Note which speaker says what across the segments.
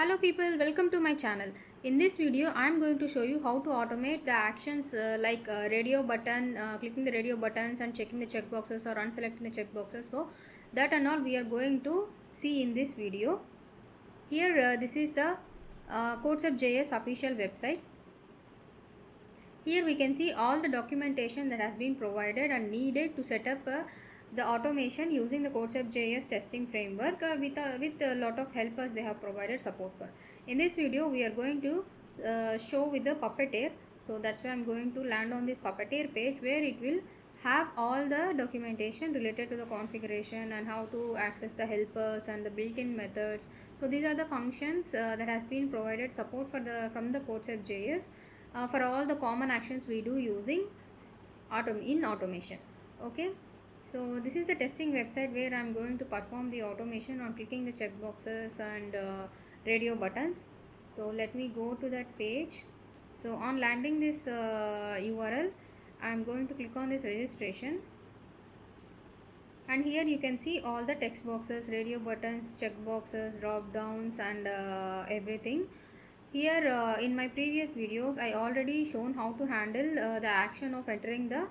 Speaker 1: Hello people, welcome to my channel. In this video, I am going to show you how to automate the actions like radio button, clicking the radio buttons and checking the checkboxes or unselecting the checkboxes. So that and all we are going to see in this video. Here this is the CodeSub.js official website. Here we can see all the documentation that has been provided and needed to set up the automation using the CodeSub.js testing framework with a lot of helpers they have provided support for. In this video, we are going to show with the Puppeteer. So that's why I'm going to land on this Puppeteer page where it will have all the documentation related to the configuration and how to access the helpers and the built-in methods. So these are the functions that has been provided support for from the CodeSub.js for all the common actions we do using automation. Okay, so this is the testing website where I'm going to perform the automation on clicking the checkboxes and radio buttons. So let me go to that page. So on landing this URL, I'm going to click on this registration, and here you can see all the text boxes, radio buttons, checkboxes, drop downs and everything. Here in my previous videos I already shown how to handle the action of entering the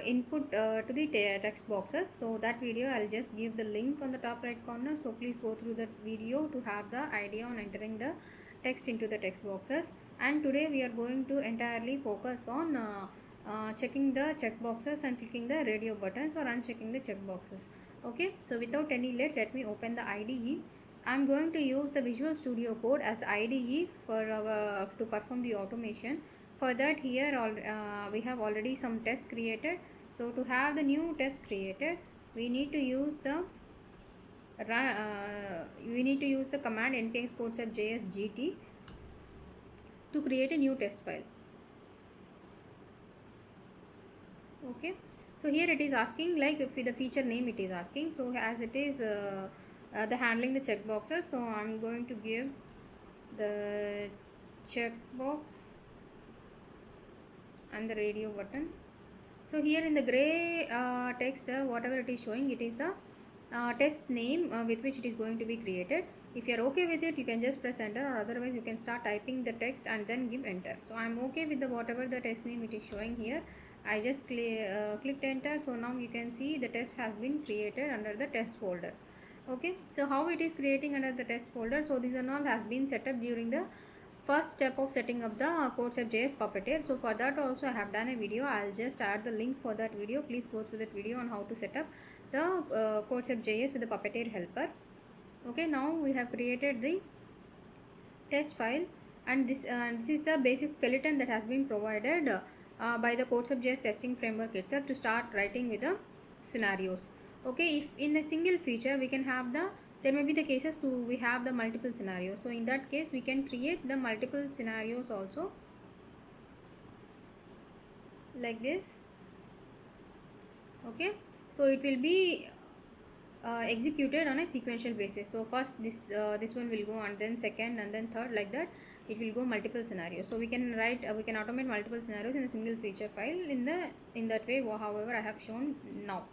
Speaker 1: input to the text boxes. So that video I'll just give the link on the top right corner, so please go through that video to have the idea on entering the text into the text boxes. And today we are going to entirely focus on checking the checkboxes and clicking the radio buttons or unchecking the checkboxes. Okay, so without any let me open the IDE. I'm going to use the Visual Studio Code as the IDE for to perform the automation. For that, here we have already some tests created. So to have the new test created, we need to use the command npx codesub.js gt to create a new test file. Okay, so here it is asking like if the feature name it is asking. So as it is the handling the checkboxes, so I'm going to give the checkbox and the radio button. So here in the gray text, whatever it is showing, it is the test name with which it is going to be created. If you are okay with it, you can just press enter, or otherwise you can start typing the text and then give enter. So I'm okay with the whatever the test name it is showing here. I just clicked enter. So now you can see the test has been created under the test folder. Okay, so how it is creating under the test folder? So this and all has been set up during the first step of setting up the CodeSub.js Puppeteer. So for that also I have done a video. I'll just add the link for that video. Please go through that video on how to set up the CodeSub.js with the Puppeteer helper. Okay, now we have created the test file, and this is the basic skeleton that has been provided by the CodeSub.js testing framework itself to start writing with the scenarios. Okay, if in a single feature we can have there may be the cases we have the multiple scenarios. So in that case we can create the multiple scenarios also like this. Okay, so it will be executed on a sequential basis. So first this one will go, and then second, and then third, like that it will go multiple scenarios. So we can we can automate multiple scenarios in a single feature file in that way, however I have shown now.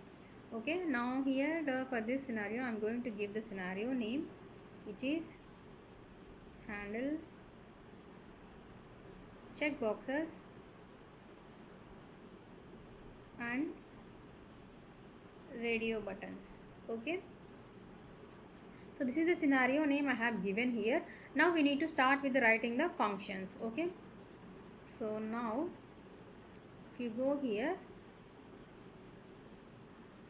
Speaker 1: Okay, now here for this scenario I'm going to give the scenario name, which is handle checkboxes and radio buttons. Okay, so this is the scenario name I have given here. Now we need to start with writing the functions. Okay, so now if you go here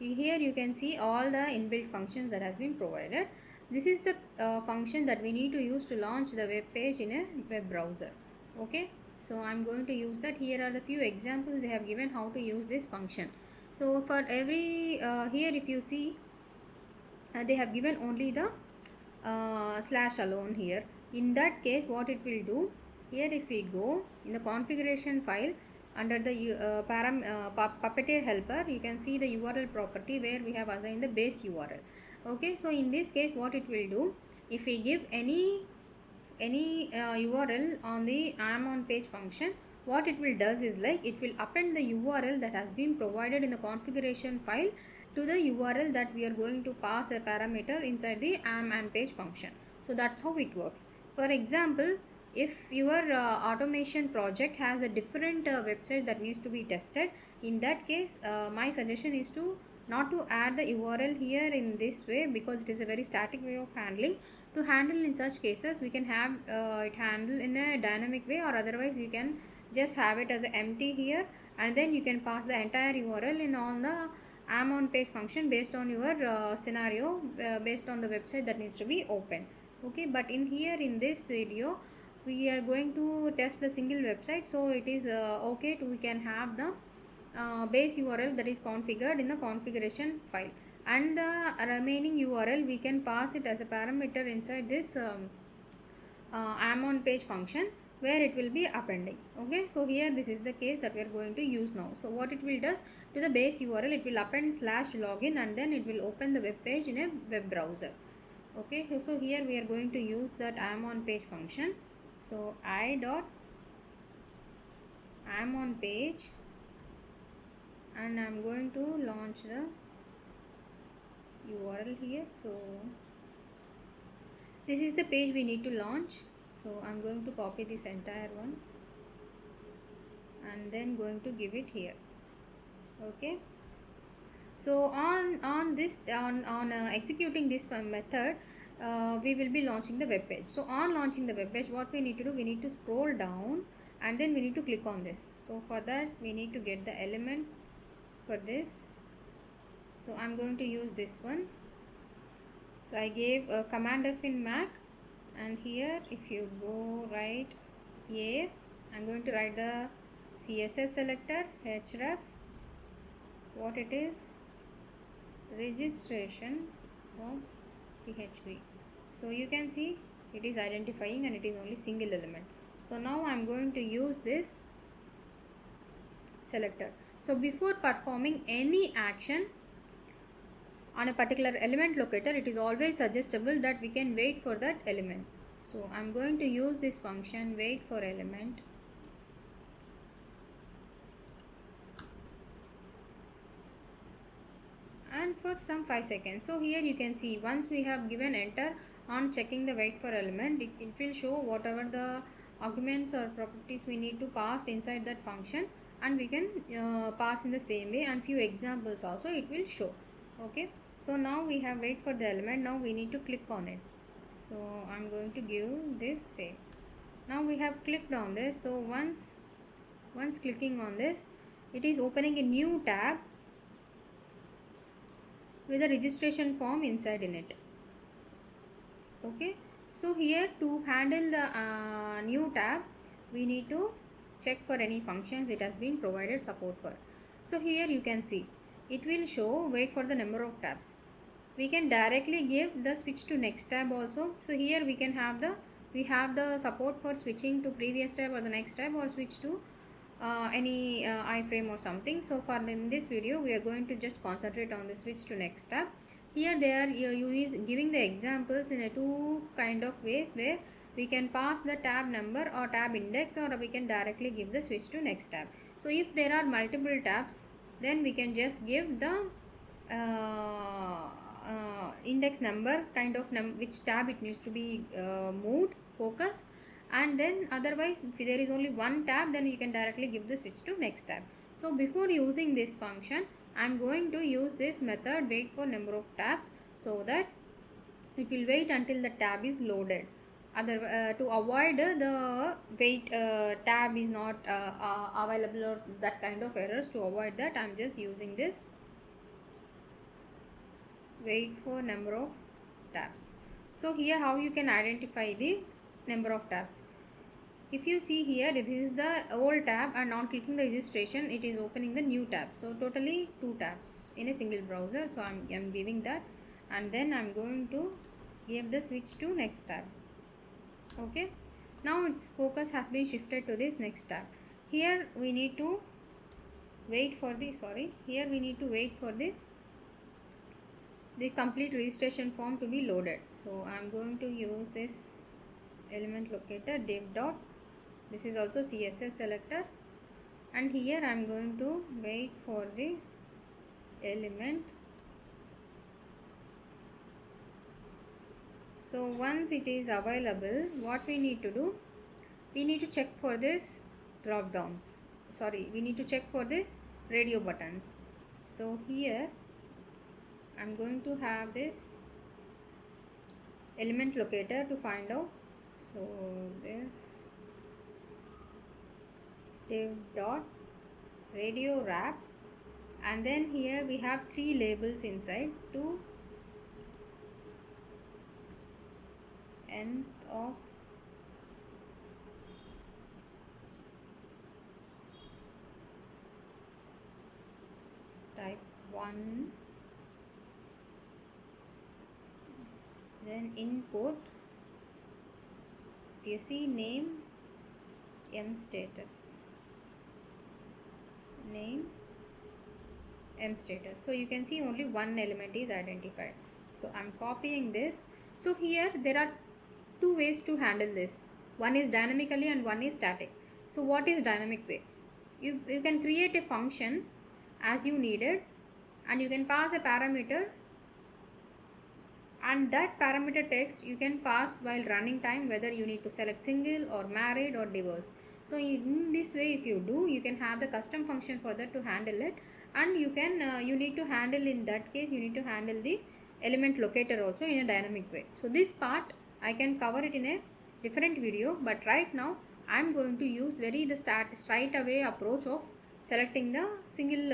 Speaker 1: you can see all the inbuilt functions that has been provided. This is the function that we need to use to launch the web page in a web browser. Okay, so I'm going to use that. Here are the few examples they have given how to use this function. So for every here if you see they have given only the slash alone here. In that case what it will do, here if we go in the configuration file under the Puppeteer helper, you can see the URL property where we have assigned the base URL. Okay, so in this case what it will do, if we give any URL on the I'm on page function, what it will does is like it will append the URL that has been provided in the configuration file to the URL that we are going to pass a parameter inside the am and page function. So that's how it works. For example, if your automation project has a different website that needs to be tested, in that case my suggestion is to not to add the URL here in this way, because it is a very static way of handling. To handle in such cases, we can have it handle in a dynamic way, or otherwise you can just have it as empty here, and then you can pass the entire URL in on the am on page function based on your scenario, based on the website that needs to be opened. Okay, but in here in this video we are going to test the single website, so it is okay to we can have the base URL that is configured in the configuration file, and the remaining URL we can pass it as a parameter inside this am on page function, where it will be appending. Okay, so here this is the case that we are going to use now. So what it will does, to the base URL it will append /login, and then it will open the web page in a web browser. Okay, so here we are going to use that am on page function. So I dot am on page, and I'm going to launch the URL here. So this is the page we need to launch, so I'm going to copy this entire one and then going to give it here. Okay, so on executing this method, we will be launching the web page. So on launching the web page, what we need to do, we need to scroll down and then we need to click on this. So for that we need to get the element for this. So I'm going to use this one. So I gave a command F in Mac, and here if you go write I'm going to write the CSS selector href, what it is, registration of PHP. So you can see it is identifying and it is only single element. So now I'm going to use this selector. So before performing any action on a particular element locator, it is always suggestible that we can wait for that element. So I'm going to use this function wait for element, and for some 5 seconds. So here you can see once we have given enter on checking the wait for element, it will show whatever the arguments or properties we need to pass inside that function, and we can pass in the same way, and few examples also it will show. Okay, so now we have wait for the element. Now we need to click on it. So I'm going to give this save. Now we have clicked on this. So once clicking on this, it is opening a new tab with a registration form inside in it. Okay, so here to handle the new tab, we need to check for any functions it has been provided support for. So here you can see it will show wait for the number of tabs. We can directly give the switch to next tab also. So here we can have the support for switching to previous tab or the next tab, or switch to any iframe or something. So for in this video we are going to just concentrate on the switch to next tab. Here they are giving the examples in a two kind of ways, where we can pass the tab number or tab index, or we can directly give the switch to next tab. So if there are multiple tabs, then we can just give the index number kind of which tab it needs to be moved, focus, and then otherwise if there is only one tab, then you can directly give the switch to next tab. So before using this function, I'm going to use this method wait for number of tabs, so that it will wait until the tab is loaded. To avoid the wait tab is not available or that kind of errors, to avoid that I'm just using this wait for number of tabs. So here how you can identify the number of tabs. If you see here, this is the old tab, and on clicking the registration it is opening the new tab. So totally 2 tabs in a single browser. So I'm giving that, and then I'm going to give the switch to next tab. Okay, now its focus has been shifted to this next tab. Here we need to wait for the complete registration form to be loaded. So I'm going to use this element locator div dot, this is also CSS selector, and here I'm going to wait for the element So once it is available, what we need to do, we need to check for this drop downs. Sorry, we need to check for this radio buttons. So here I'm going to have this element locator to find out. So this div dot radio wrap, and then here we have 3 labels inside to nth of type 1, then input, if you see name, m status, name, m status. So you can see only one element is identified. So I'm copying this. So here there are two ways to handle this. One is dynamically and one is static. So what is dynamic way? You can create a function as you needed, and you can pass a parameter, and that parameter text you can pass while running time, whether you need to select single or married or diverse. So in this way, if you do, you can have the custom function for that to handle it, and you can you need to handle, in that case you need to handle the element locator also in a dynamic way. So this part I can cover it in a different video, but right now I am going to use the straight away approach of selecting the single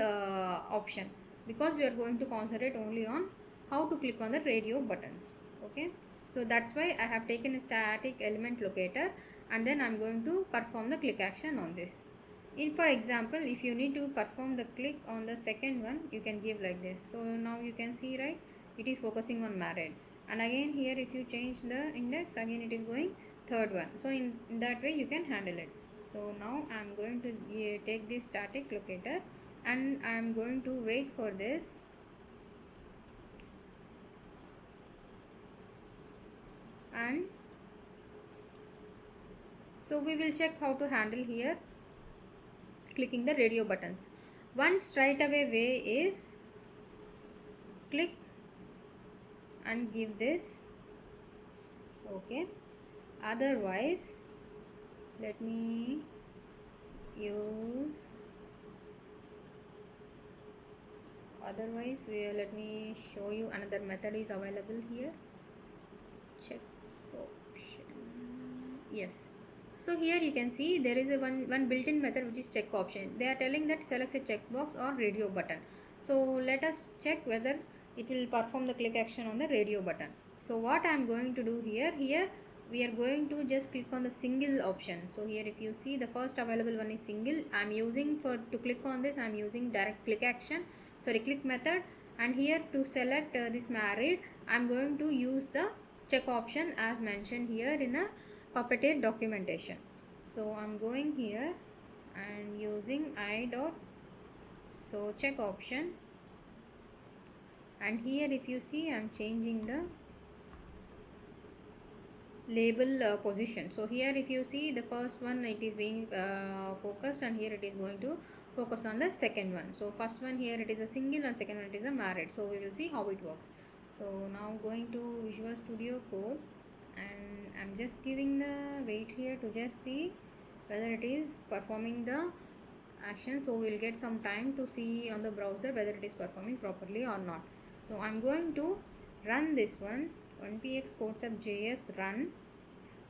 Speaker 1: option, because we are going to concentrate only on how to click on the radio buttons. Okay, so that's why I have taken a static element locator, and then I'm going to perform the click action on this. For example, if you need to perform the click on the second one, you can give like this. So now you can see, right, it is focusing on married, and again here if you change the index, again it is going third one. So in that way you can handle it. So now I'm going to take this static locator, and I'm going to wait for this, and so we will check how to handle here clicking the radio buttons. One straight away way is click and give this. Okay, otherwise let me use, let me show you another method is available here. Check option, yes. So here you can see there is a one built-in method which is check option. They are telling that select a checkbox or radio button. So let us check whether it will perform the click action on the radio button. So what I am going to do here we are going to just click on the single option. So here if you see, the first available one is single. I am using, to click on this, I am using direct click action, click method, and here to select this married, I am going to use the check option as mentioned here in a Puppeteer documentation. So I'm going here and using check option, and here if you see, I'm changing the label position. So here if you see, the first one it is being focused, and here it is going to focus on the second one. So first one here it is a single, and second one it is a married. So we will see how it works. So now going to Visual Studio Code, and I'm just giving the wait here to just see whether it is performing the action. So we'll get some time to see on the browser whether it is performing properly or not. So I'm going to run this one, npx codesub.js run.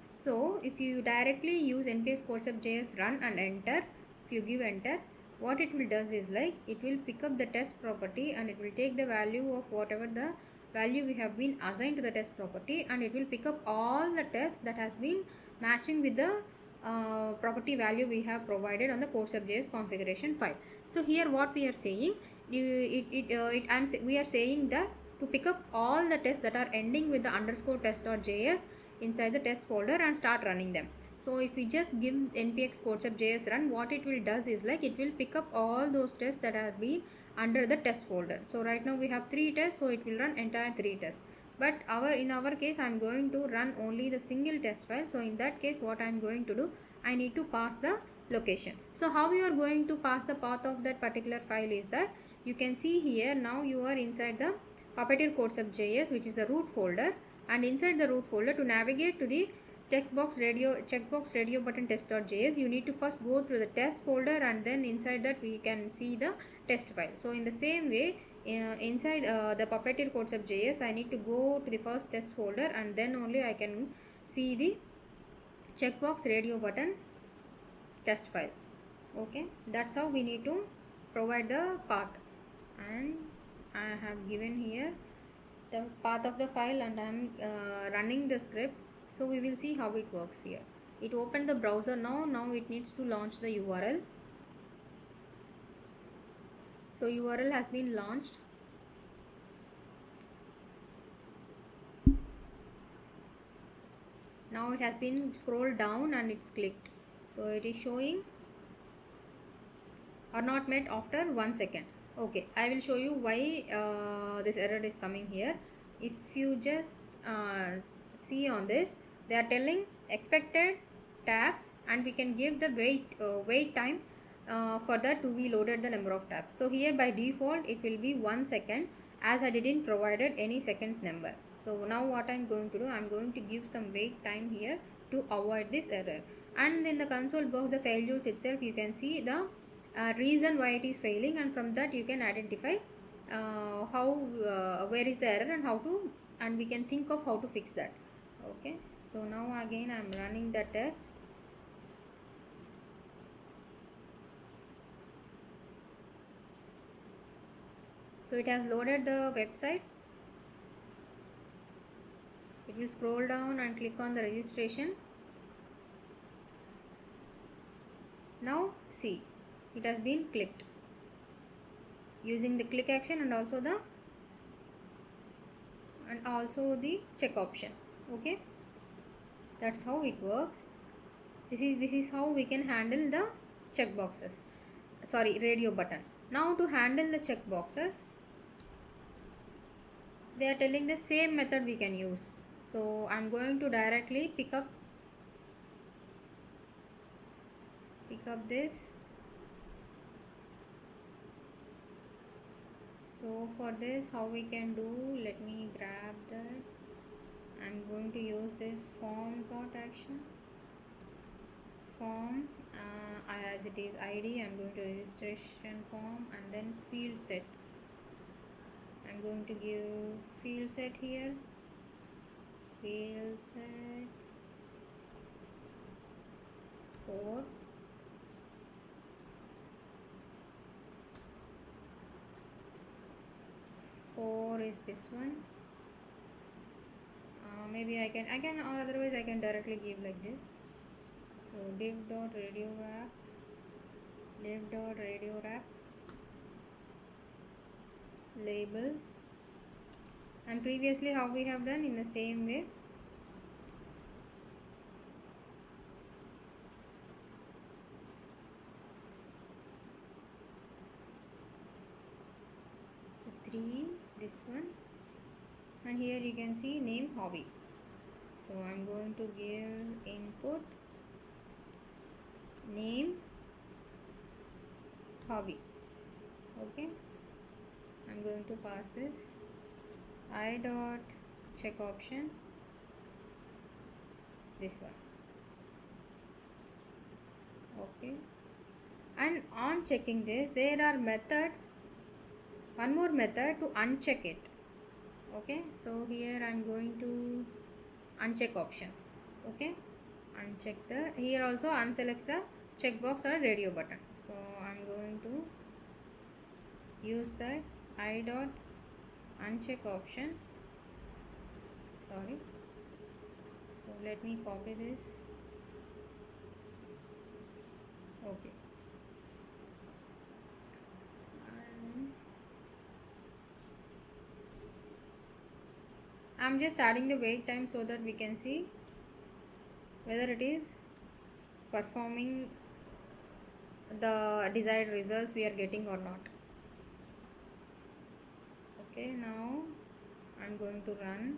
Speaker 1: So if you directly use npx codesub.js run and enter, if you give enter, what it will does is like it will pick up the test property, and it will take the value of whatever the value we have been assigned to the test property, and it will pick up all the tests that has been matching with the property value we have provided on the codesub.js configuration file. So here what we are saying, we are saying that to pick up all the tests that are ending with the _test.js inside the test folder and start running them. So if we just give npx codesub.js run, what it will does is like it will pick up all those tests that are being under the test folder. So right now we have 3 tests, so it will run entire 3 tests. But in our case, I'm going to run only the single test file. So in that case, what I'm going to do, I need to pass the location. So how you are going to pass the path of that particular file is that you can see here, now you are inside the Puppeteer codesub.js, which is the root folder, and inside the root folder, to navigate to the checkbox radio button test.js, you need to first go through the test folder, and then inside that we can see the test file. So in the same way, inside the Puppeteer Codesub.js, I need to go to the first test folder, and then only I can see the checkbox radio button test file. Okay, that's how we need to provide the path, and I have given here the path of the file, and I am running the script. So we will see how it works here. It opened the browser now it needs to launch the URL. So URL has been launched. Now it has been scrolled down and it's clicked. So it is showing are not met after 1 second. Okay, I will show you why this error is coming here. If you just see on this, they are telling expected tabs, and we can give the wait time for that to be loaded the number of tabs. So here by default it will be 1 second, as I didn't provided any seconds number. So now what I'm going to do, I'm going to give some wait time here to avoid this error. And in the console box, the failures itself, you can see the reason why it is failing, and from that you can identify where is the error and we can think of how to fix that. Okay, so now again I'm running the test. So it has loaded the website. It will scroll down and click on the registration. Now see, it has been clicked using the click action and also the check option. Okay, that's how it works. This is how we can handle the checkboxes, radio button. Now to handle the checkboxes, they are telling the same method we can use. So I'm going to directly pick up this. So for this, how we can do, let me grab that. I'm going to use this form.action form as it is ID. I'm going to registration form, and then field set. I'm going to give field set here, field set 4. Is this one. Maybe I can or otherwise I can directly give like this. So div.radio wrap label, and previously how we have done in the same way. The 3, this one, and here you can see name hobby. So I'm going to give input name hobby. Okay, I'm going to pass this I dot check option, this one. Okay, and on checking this, there are methods, one more method to uncheck it. Okay, so here I'm going to uncheck option. Okay, uncheck the, here also unselects the checkbox or radio button. So I'm going to use that I dot uncheck option. Sorry, so let me copy this. Okay, I'm just adding the wait time so that we can see whether it is performing the desired results we are getting or not. Okay, now I'm going to run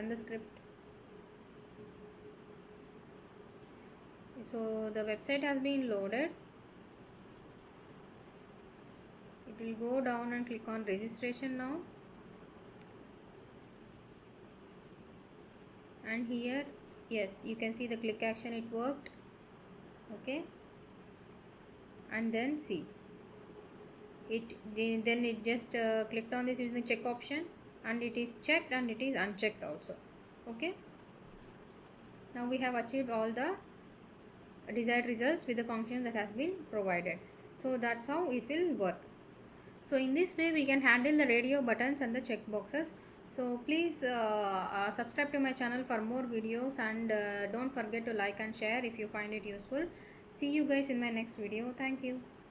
Speaker 1: the script. So the website has been loaded. It will go down and click on registration now. and here, yes, you can see the click action, it worked. Okay, and then see it, then it just clicked on this using the check option, and it is checked and it is unchecked also. Okay, now we have achieved all the desired results with the function that has been provided. So that's how it will work. So in this way we can handle the radio buttons and the check boxes. So please subscribe to my channel for more videos, and don't forget to like and share if you find it useful. See you guys in my next video. Thank you.